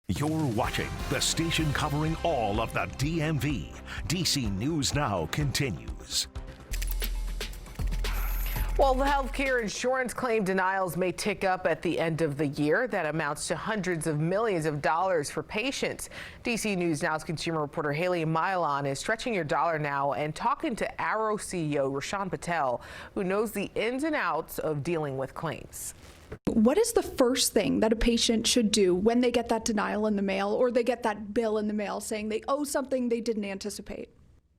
You're watching the station covering all of the DMV. DC News Now continues. Well, the healthcare insurance claim denials may tick up at the end of the year. That amounts to hundreds of millions of dollars for patients. DC News Now's consumer reporter Hayley Milon is stretching your dollar now and talking to Arrow CEO Roshan Patel, who knows the ins and outs of dealing with claims. What is the first thing that a patient should do when they get that denial in the mail or they get that bill in the mail saying they owe something they didn't anticipate?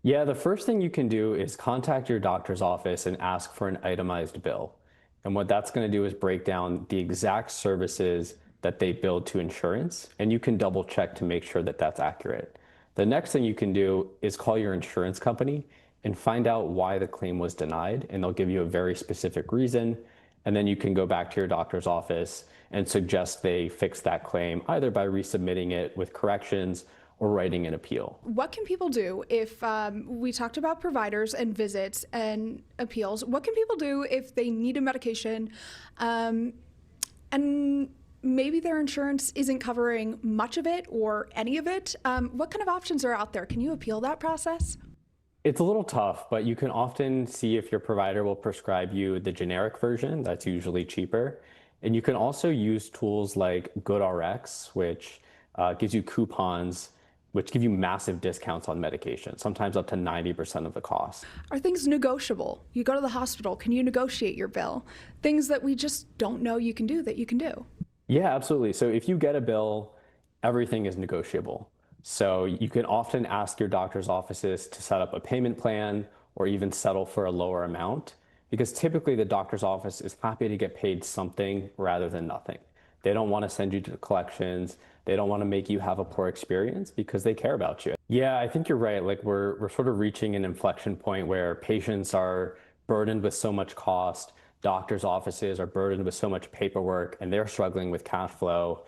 Yeah, the first thing you can do is contact your doctor's office and ask for an itemized bill. And what that's going to do is break down the exact services that they billed to insurance, and you can double check to make sure that that's accurate. The next thing you can do is call your insurance company and find out why the claim was denied, and they'll give you a very specific reason. And then you can go back to your doctor's office and suggest they fix that claim either by resubmitting it with corrections or writing an appeal. What can people do if we talked about providers and visits and appeals? What can people do if they need a medication and maybe their insurance isn't covering much of it or any of it? What kind of options are out there? Can you appeal that process? It's a little tough, but you can often see if your provider will prescribe you the generic version. That's usually cheaper. And you can also use tools like GoodRx, which gives you coupons, which give you massive discounts on medication, sometimes up to 90% of the cost. Are things negotiable? You go to the hospital, can you negotiate your bill? Things that we just don't know you can do that you can do. Yeah, absolutely. So if you get a bill, everything is negotiable. So you can often ask your doctor's offices to set up a payment plan or even settle for a lower amount, because typically the doctor's office is happy to get paid something rather than nothing. They don't want to send you to collections. They don't want to make you have a poor experience because they care about you. Yeah, I think you're right. Like we're sort of reaching an inflection point where patients are burdened with so much cost. Doctors' offices are burdened with so much paperwork, and they're struggling with cash flow.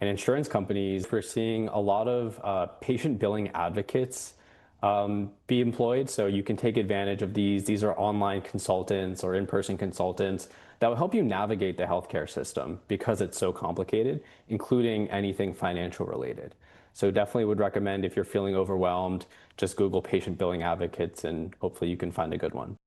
And insurance companies, we're seeing a lot of patient billing advocates be employed. So you can take advantage of these. These are online consultants or in-person consultants that will help you navigate the healthcare system because it's so complicated, including anything financial related. So definitely would recommend, if you're feeling overwhelmed, just Google patient billing advocates and hopefully you can find a good one.